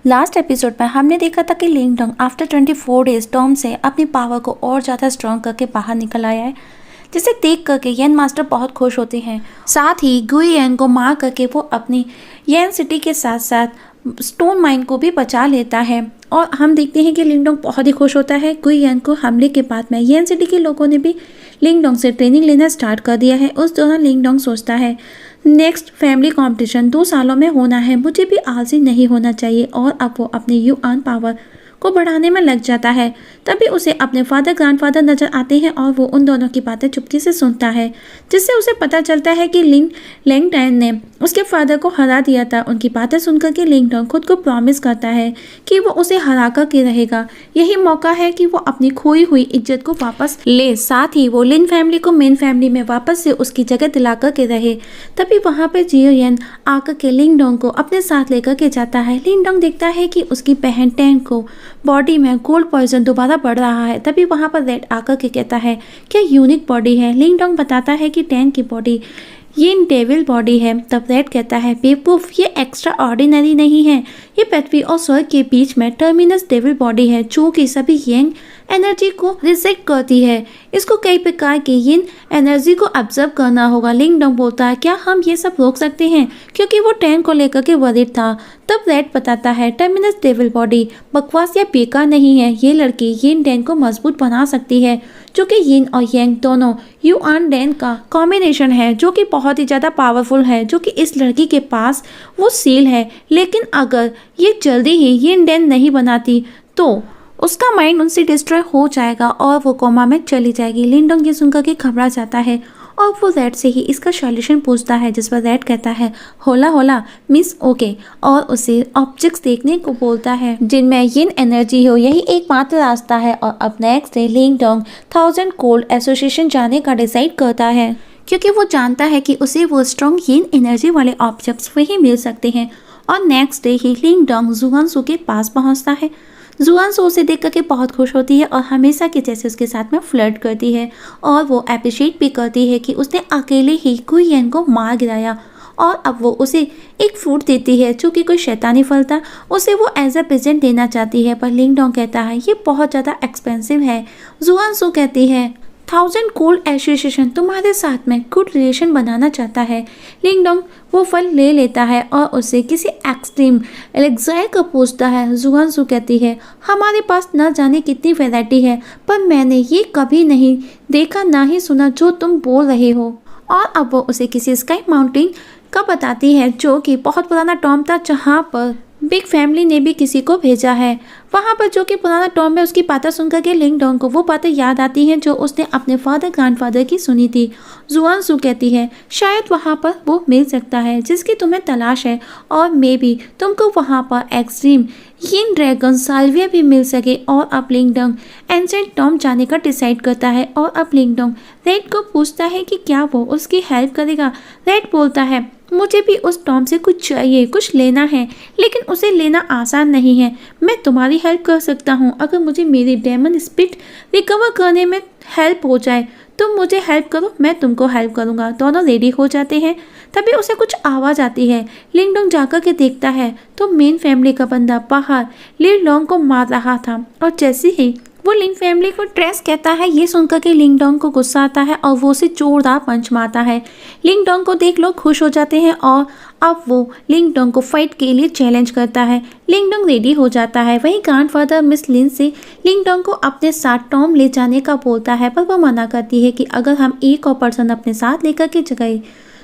Last episode में हमने देखा था कि लिंग डोंग आफ्टर 24 डेज टॉम से अपनी पावर को और ज़्यादा स्ट्रॉन्ग करके बाहर निकल आया है, जिसे देख करके येन मास्टर बहुत खुश होते हैं। साथ ही गुई येन को मार करके वो अपनी येन सिटी के साथ साथ स्टोन माइन को भी बचा लेता है। और हम देखते हैं कि लिंग डोंग बहुत ही खुश होता है। गुई येन को हमले के बाद में येन सिटी के लोगों ने भी लिंग डोंग से ट्रेनिंग लेना स्टार्ट कर दिया है। उस दौरान लिंग डोंग सोचता है नेक्स्ट फैमिली कंपटीशन 2 सालों में होना है, मुझे भी आलसी नहीं होना चाहिए। और अब वो अपने युआन पावर को बढ़ाने में लग जाता है। तभी उसे अपने फादर ग्रैंडफादर नजर आते हैं और वो उन दोनों की बातें चुपके से सुनता है, जिससे उसे पता चलता है कि लिंग टैन ने उसके फादर को हरा दिया था। उनकी बातें सुनकर के लिंग डोंग खुद को प्रॉमिस करता है कि वो उसे हरा कर के रहेगा। यही मौका है कि वो अपनी खोई हुई इज्जत को वापस ले। साथ ही वो लिन फैमिली को मेन फैमिली में वापस से उसकी जगह दिला कर के रहे। तभी वहाँ पे जियो येन आकर के लिंग डोंग को अपने साथ लेकर के जाता है। लिंग डोंग देखता है कि उसकी बहन टैन को बॉडी में गोल्ड पॉइजन दोबारा बढ़ रहा है। तभी वहाँ पर रेड आकर के कहता है क्या यूनिक बॉडी है। लिंग डोंग बताता है कि टैन की बॉडी ये डेविल बॉडी है। तब रेड कहता है बेवकूफ, ये एक्स्ट्रा ऑर्डिनरी नहीं है, ये पृथ्वी और स्वर्ग के बीच में टर्मिनस डेविल बॉडी है जो कि सभी यंग एनर्जी को रिजेक्ट करती है। इसको कई प्रकार की यिन एनर्जी को ऑब्जर्व करना होगा। लिंग डोंग बोलता है क्या हम ये सब रोक सकते हैं, क्योंकि वो टैन को लेकर के वरिड था। तब रेड बताता है टर्मिनस डेविल बॉडी बकवास या बेकार नहीं है, ये लड़की यिन डैन को मजबूत बना सकती है, जो कि यिन और यंग दोनों युआन डैन का कॉम्बिनेशन है, जो कि बहुत ही ज़्यादा पावरफुल है, जो कि इस लड़की के पास वो सील है। लेकिन अगर ये जल्दी ही यिन डैन नहीं बनाती तो उसका माइंड उनसे डिस्ट्रॉय हो जाएगा और वो कोमा में चली जाएगी। लिंग डोंग ये सुनकर के घबरा जाता है और वो रेड से ही इसका सॉल्यूशन पूछता है, जिस पर रेड कहता है होला होला मिस ओके, और उसे ऑब्जेक्ट्स देखने को बोलता है जिनमें यिन एनर्जी हो, यही एकमात्र रास्ता है। और अब नेक्स्ट डे लिंग डोंग 1000 कोल्ड एसोसिएशन जाने का डिसाइड करता है, क्योंकि वो जानता है कि उसे वो स्ट्रॉन्ग यिन एनर्जी वाले ऑब्जेक्ट्स वही मिल सकते हैं। और नेक्स्ट डे ही लिंग डोंग जुआनसू के पास पहुंचता है। जुआनसू उसे देख करके बहुत खुश होती है और हमेशा की जैसे उसके साथ में फ्लर्ट करती है, और वो अप्रिशिएट भी करती है कि उसने अकेले ही गुई येन को मार गिराया। और अब वो उसे एक फ्रूट देती है जो कि कोई शैतानी फल था, उसे वो एज अ प्रेजेंट देना चाहती है। पर लिंग डोंग कहता है ये बहुत ज़्यादा एक्सपेंसिव है। जुआनसू कहती है 1000 कोल्ड एसोसिएशन तुम्हारे साथ में गुड रिलेशन बनाना चाहता है। लिंग डोंग वो फल ले लेता है और उसे किसी एक्सट्रीम एलेक्सायर को पूछता है। जुआनसू कहती है हमारे पास न जाने कितनी वैरायटी है, पर मैंने ये कभी नहीं देखा ना ही सुना जो तुम बोल रहे हो। और अब वो उसे किसी स्काई माउंटेन का बताती है, जो कि बहुत पुराना टॉम था, जहाँ पर बिग फैमिली ने भी किसी को भेजा है। वहाँ पर जो कि पुराना टॉम है, उसकी बातें सुनकर के लिंग डोंग को वो बातें याद आती हैं जो उसने अपने फादर ग्रैंडफादर की सुनी थी। जुआनसू कहती है शायद वहाँ पर वो मिल सकता है जिसकी तुम्हें तलाश है, और मे बी तुमको वहाँ पर एक्सट्रीम यिन ड्रैगन साल्विया भी मिल सके। और अब लिंग डोंग एंसेंट टॉम जाने का डिसाइड करता है। और अब लिंग डोंग रेड को पूछता है कि क्या वो उसकी हेल्प करेगा। रेड बोलता है मुझे भी उस टॉम से कुछ चाहिए, कुछ लेना है, लेकिन उसे लेना आसान नहीं है। मैं तुम्हारी हेल्प कर सकता हूँ, अगर मुझे मेरी डेमन स्पिरिट रिकवर करने में हेल्प हो जाए। तुम मुझे हेल्प करो, मैं तुमको हेल्प करूँगा। दोनों रेडी हो जाते हैं। तभी उसे कुछ आवाज़ आती है। लिंग डोंग जाकर के देखता है तो मेन फैमिली का बंदा बाहर लिंग डोंग को मार रहा था। और जैसे ही वो लिंग फैमिली को ट्रेस कहता है, ये सुनकर के लिंग डोंग को गुस्सा आता है और वो उसे जोरदार पंच मारता है। लिंग डोंग को देख लोग खुश हो जाते हैं और अब वो लिंग डोंग को फाइट के लिए चैलेंज करता है। लिंग डोंग रेडी हो जाता है। वहीं ग्रैंडफादर मिस लिन से लिंग डोंग को अपने साथ टॉम ले जाने का बोलता है, पर वो मना करती है कि अगर हम एक और पर्सन अपने साथ लेकर के गए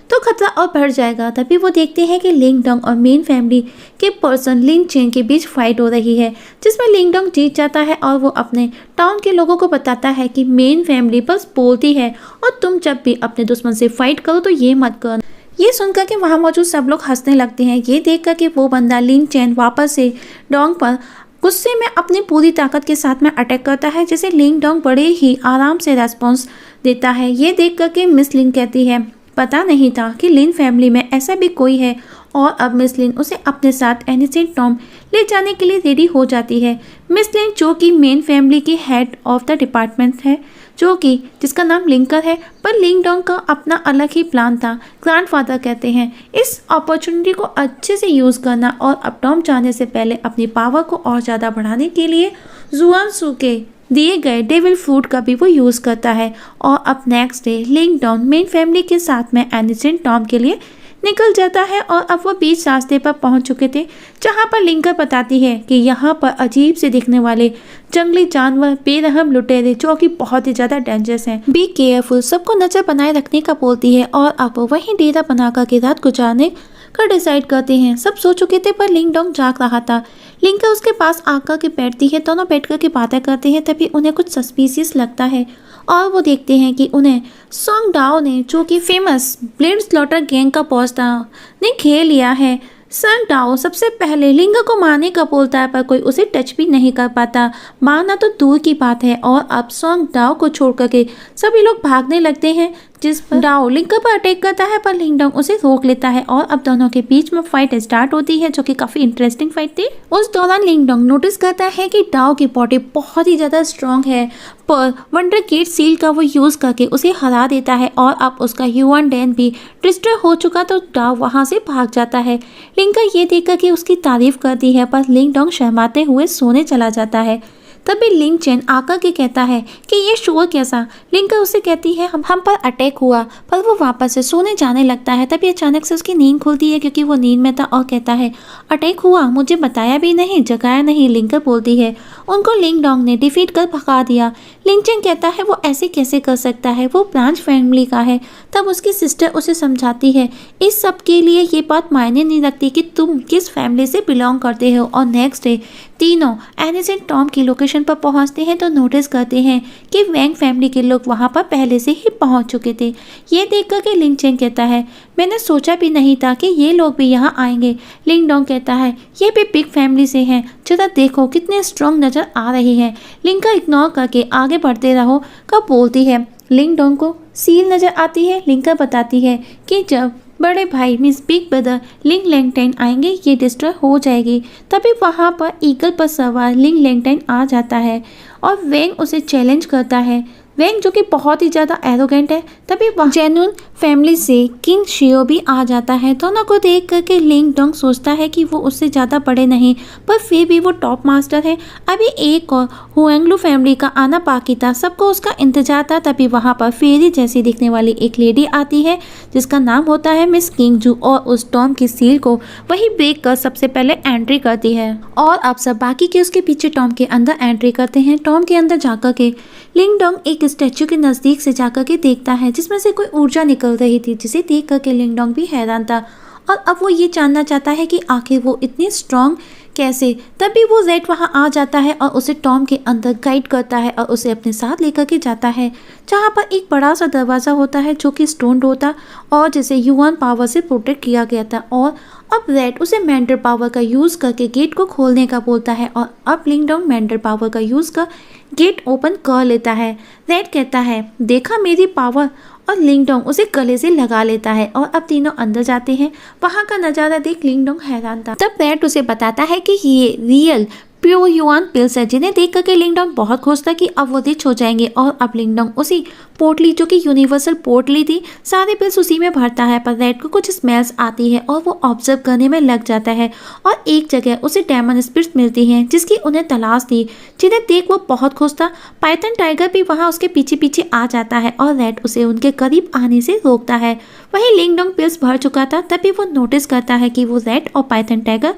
तो खतरा और बढ़ जाएगा। तभी वो देखते हैं कि लिंग डोंग और मेन फैमिली के पर्सन लिन चेन के बीच फाइट हो रही है, जिसमें लिंग डोंग जीत जाता है। और वो अपने टाउन के लोगों को बताता है कि मेन फैमिली बस बोलती है और तुम जब भी अपने दुश्मन से फाइट करो तो ये मत करना। ये सुनकर के वहाँ मौजूद सब लोग हंसने लगते हैं। ये देख कर के वो बंदा लिन चेन वापस से डोंग पर गुस्से में अपनी पूरी ताकत के साथ में अटैक करता है, जिसे लिंग डोंग बड़े ही आराम से रेस्पॉन्स देता है। ये देख कर के मिस लिन कहती है पता नहीं था कि लिन फैमिली में ऐसा भी कोई है और अब मिस लिन उसे अपने साथ एनिसेंट टॉम ले जाने के लिए रेडी हो जाती है। मिस लिन जो कि मेन फैमिली की हेड ऑफ द डिपार्टमेंट है, जो कि जिसका नाम लिंकर है, पर लिंग डोंग का अपना अलग ही प्लान था। ग्रैंडफादर कहते हैं इस अपॉर्चुनिटी को अच्छे से यूज़ करना और अब टॉम जाने से पहले अपनी पावर को और ज़्यादा बढ़ाने के लिए जुआन सू के दिए गए डेविल फ्रूट का भी वो यूज़ करता है। और अब नेक्स्ट डे लिंग डोंग मेन फैमिली के साथ में एनिसेंट टॉम के लिए निकल जाता है और अब वो बीच रास्ते पर पहुंच चुके थे, जहां पर लिंकर बताती है कि यहाँ पर अजीब से दिखने वाले जंगली जानवर, बेरहम लुटेरे जो कि बहुत ही ज़्यादा डेंजरस हैं। बी केयरफुल, सबको नजर बनाए रखने का बोलती है और अब वहीं डेरा बनाकर के रात गुजारने का डिसाइड करते हैं। सब सो चुके थे पर लिंग डोंग जाग रहा था। लिंकर उसके पास आकर के बैठती है, दोनों बैठ कर के बातें करते हैं। तभी उन्हें कुछ सस्पिशियस लगता है और वो देखते हैं कि उन्हें सोंग डाओ ने, जो कि फेमस ब्लेड स्लॉटर गैंग का बॉस था, ने घेर लिया है। सोंग डाओ सबसे पहले लिंगर को मारने का बोलता है पर कोई उसे टच भी नहीं कर पाता, मारना तो दूर की बात है। और अब सोंग डाओ को छोड़ करके सभी लोग भागने लगते हैं, जिस पर डाओ लिंकर पर अटैक करता है पर लिंग डोंग उसे रोक लेता है और अब दोनों के बीच में फाइट स्टार्ट होती है, जो कि काफी इंटरेस्टिंग फाइट थी। उस दौरान लिंग डोंग नोटिस करता है कि डाओ की बॉडी बहुत ही ज्यादा स्ट्रांग है, पर वंडर गेट सील का वो यूज करके उसे हरा देता है और अब उसका ह्यूमन डैन भी डिस्ट्रॉय हो चुका तो डाओ वहां से भाग जाता है। लिंकर ये देखकर कि उसकी तारीफ करती है पर लिंग डोंग शर्माते हुए सोने चला जाता है। तभी लिंग चेन आकर के कहता है कि ये शोर कैसा। लिंकर उससे कहती है हम पर अटैक हुआ, पर वो वापस से सोने जाने लगता है। तभी अचानक से उसकी नींद खुलती है क्योंकि वो नींद में था और कहता है अटैक हुआ, मुझे बताया भी नहीं, जगाया नहीं। लिंकर बोलती है उनको लिंग डोंग ने डिफीट कर भगा दिया। लिंग चेन कहता है वो ऐसे कैसे कर सकता है, वो ब्रांच फैमिली का है। तब उसकी सिस्टर उसे समझाती है इस सब के लिए ये बात मायने नहीं रखती कि तुम किस फैमिली से बिलोंग करते हो। और नेक्स्ट डे तीनों एनिसेंट टॉम की लोकेशन पर पहुंचते हैं तो नोटिस करते हैं कि वैंग फैमिली के लोग वहां पर पहले से ही पहुंच चुके थे। ये देखकर के लिंग चेन कहता है मैंने सोचा भी नहीं था कि ये लोग भी यहाँ आएंगे। लिंग डोंग कहता है ये भी बिग फैमिली से हैं, जरा देखो कितने स्ट्रॉन्ग नजर आ रही हैं। लिंग का इग्नोर करके आगे बढ़ते रहो कब बोलती है। लिंग डोंग को सील नजर आती है। लिंग का बताती है कि जब बड़े भाई मिस बिग ब्रदर लिंग लैंगटाइन आएंगे ये डिस्ट्रॉय हो जाएगी। तभी वहाँ पर ईगल पर सवार लिंग लैंगटाइन आ जाता है और वेंग उसे चैलेंज करता है। वेंग जो कि बहुत ही ज़्यादा एरोगेंट है। तभी जेनुन फैमिली से किंग शियो भी आ जाता है। दोनों को देख करके लिंग डोंग सोचता है कि वो उससे ज़्यादा बड़े नहीं, पर फिर भी वो टॉप मास्टर है। अभी एक और हुएंगलू फैमिली का आना बाकी था, सबको उसका इंतजार था। तभी वहाँ पर फेरी जैसी दिखने वाली एक लेडी आती है जिसका नाम होता है मिस किंगजू और उस टॉम की सील को वही ब्रेक कर सबसे पहले एंट्री करती है। और अब सब बाकी के उसके पीछे टॉम के अंदर एंट्री करते हैं। टॉम के अंदर जाकर के लिंग डोंग एक स्टैचू के नज़दीक से जाकर के देखता है जिसमें से कोई ऊर्जा निकल रही थी, जिसे देख करके लिंग डोंग भी हैरान था और अब वो ये जानना चाहता है कि आखिर वो इतनी स्ट्रांग कैसे। तभी वो जेड वहाँ आ जाता है और उसे टॉम के अंदर गाइड करता है और उसे अपने साथ लेकर के जाता है, जहाँ पर एक बड़ा सा दरवाज़ा होता है जो कि स्टोन होता और जिसे ह्यूमन पावर से प्रोटेक्ट किया गया था। और अब रेड उसे मेंटल पावर का यूज़ करके गेट को खोलने का बोलता है और अब लिंग डोंग मेंटल पावर का यूज़ कर गेट ओपन कर लेता है। रेड कहता है देखा मेरी पावर, और लिंग डोंग उसे गले से लगा लेता है और अब तीनों अंदर जाते हैं। वहाँ का नज़ारा देख लिंग डोंग हैरान था। तब रेड उसे बताता है कि ये रियल प्योर युआन पिल्स है, जिन्हें देख करके लिंग डोंग बहुत खुश था कि अब वो रिच हो जाएंगे। और अब लिंग डोंग उसी पोटली जो कि यूनिवर्सल पोटली थी, सारे पिल्स उसी में भरता है। पर रेड को कुछ स्मेल्स आती है और वो ऑब्जर्व करने में लग जाता है और एक जगह उसे डेमन स्पिरिट्स मिलती हैं जिसकी उन्हें तलाश थी, जिन्हें देख वो बहुत खुश था। पाइथन टाइगर भी वहाँ उसके पीछे पीछे आ जाता है और रेड उसे उनके करीब आने से रोकता है। वहीं लिंग डोंग पिल्स भर चुका था। तभी वो नोटिस करता है कि वो रेड और पाइथन टाइगर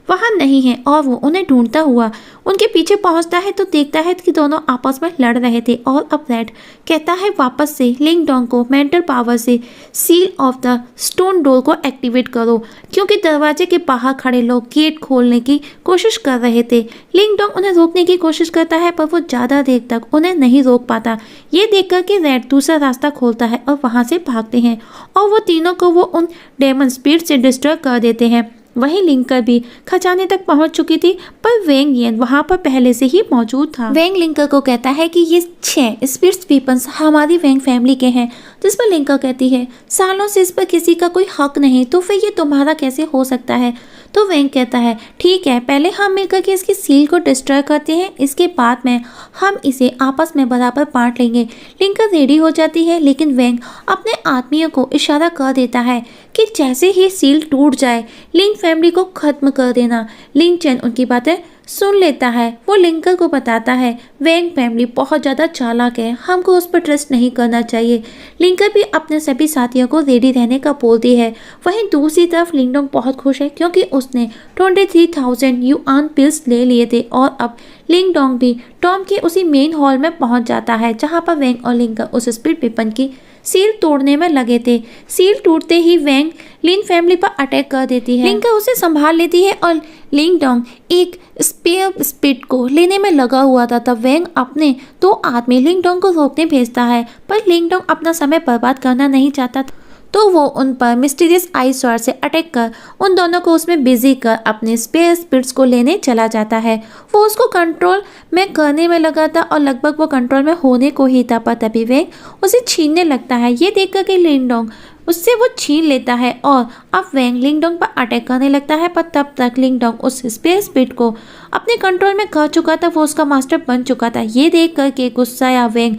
वहाँ नहीं है और वो उन्हें ढूंढता हुआ उनके पीछे पहुँचता है तो देखता है कि दोनों आपस में लड़ रहे थे। और अब रेड कहता है वापस से लिंग डोंग को मेंटल पावर से seal of the stone door को एक्टिवेट करो, क्योंकि दरवाजे के बाहर खड़े लोग गेट खोलने की कोशिश कर रहे थे। लिंग डोंग उन्हें रोकने की कोशिश करता है पर वो ज़्यादा देर तक उन्हें नहीं रोक पाता। ये देख कर के रेड दूसरा रास्ता खोलता है और वहाँ से भागते हैं और वो तीनों को वो उन डेमन स्पिरिट से डिस्ट्रॉय कर देते हैं। वहीं लिंकर भी खजाने तक पहुंच चुकी थी, पर वेंग येन वहां पर पहले से ही मौजूद था। वेंग लिंकर को कहता है कि ये 6 स्पिरिट वेपन्स हमारी वेंग फैमिली के हैं, जिस पर लिंकर कहती है सालों से इस पर किसी का कोई हक नहीं, तो फिर ये तुम्हारा कैसे हो सकता है। तो वेंग कहता है ठीक है, पहले हम मिलकर के इसकी सील को डिस्ट्रॉय करते हैं, इसके बाद में हम इसे आपस में बराबर बांट लेंगे। लिंकर रेडी हो जाती है, लेकिन वेंग अपने आदमियों को इशारा कर देता है कि जैसे ही सील टूट जाए लिन फैमिली को खत्म कर देना। लिन चैन उनकी बातें सुन लेता है। वो लिंकर को बताता है वेंग फैमिली बहुत ज़्यादा चालाक है, हमको उस पर ट्रस्ट नहीं करना चाहिए। लिंकर भी अपने सभी साथियों को रेडी रहने का बोलती है। वहीं दूसरी तरफ लिंगडोंग बहुत खुश है क्योंकि उसने 23,000 युआन पिल्स ले लिए थे और अब लिंगडोंग भी टॉम के उसी मेन हॉल में पहुंच जाता है जहां पर वेंग और लिंकर उस स्पिरिट वेपन की सील तोड़ने में लगे थे। सील टूटते ही वेंग लिन फैमिली पर अटैक कर देती है। लिंकर उसे संभाल लेती है और लिंगडोंग एक स्पेयर स्पिरिट को लेने में लगा हुआ था। तब वेंग अपने 2 आदमी लिंगडोंग को रोकने भेजता है, पर लिंगडोंग अपना समय बर्बाद करना नहीं चाहता, तो वो उन पर मिस्टीरियस आइस स्वॉर्ड से अटैक कर उन दोनों को उसमें बिजी कर अपने स्पेयर स्पिरिट्स को लेने चला जाता है। वो उसको कंट्रोल में करने में लगा था और लगभग वो कंट्रोल में होने को ही था, पर तभी वेंग उसे छीनने लगता है। ये देखकर कि लिंगडोंग उससे वो छीन लेता है और अब वेंग लिंगडोंग पर अटैक करने लगता है, पर तब तक लिंगडोंग उस स्पेयर स्पिरिट को अपने कंट्रोल में कर चुका था, वो उसका मास्टर बन चुका था। ये देख कर के गुस्साया वेंग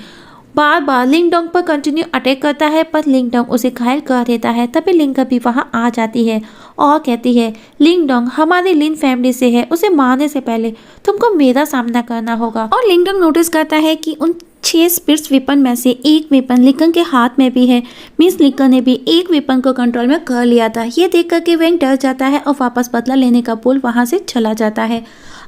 बार बार लिंगडोंग पर कंटिन्यू अटैक करता है, पर लिंगडोंग उसे घायल कर देता है। तभी लिंकर भी वहां आ जाती है और कहती है लिंगडोंग हमारे लिन फैमिली से है, उसे मारने से पहले तुमको मेरा सामना करना होगा। और लिंगडोंग नोटिस करता है कि उन 6 स्पिरिट्स वेपन में से एक वेपन लिंकर के हाथ में भी है। मिस लिंकर ने भी एक वेपन को कंट्रोल में कर लिया था। ये देख कर के वेंग डर जाता है और वापस बदला लेने का बोल वहां से चला जाता है।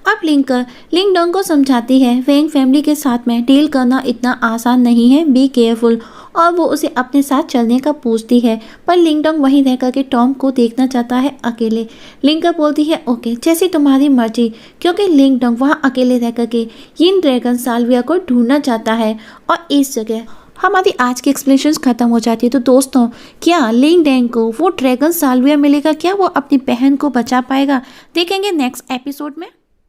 अब लिंकर लिंगडोंग को समझाती है वेंग फैमिली के साथ में डील करना इतना आसान नहीं है, बी केयरफुल, और वो उसे अपने साथ चलने का पूछती है, पर लिंगडोंग वहीं रहकर के टॉम को देखना चाहता है अकेले। लिंकर बोलती है ओके जैसी तुम्हारी मर्जी, क्योंकि लिंगडोंग वहाँ अकेले रहकर के यिन ड्रैगन साल्विया को ढूंढना चाहता है। और इस जगह हमारी आज की एक्सप्लेनेशंस खत्म हो जाती है। तो दोस्तों, क्या लिंगडोंग को वो ड्रैगन साल्विया मिलेगा? क्या वो अपनी बहन को बचा पाएगा? देखेंगे नेक्स्ट एपिसोड में।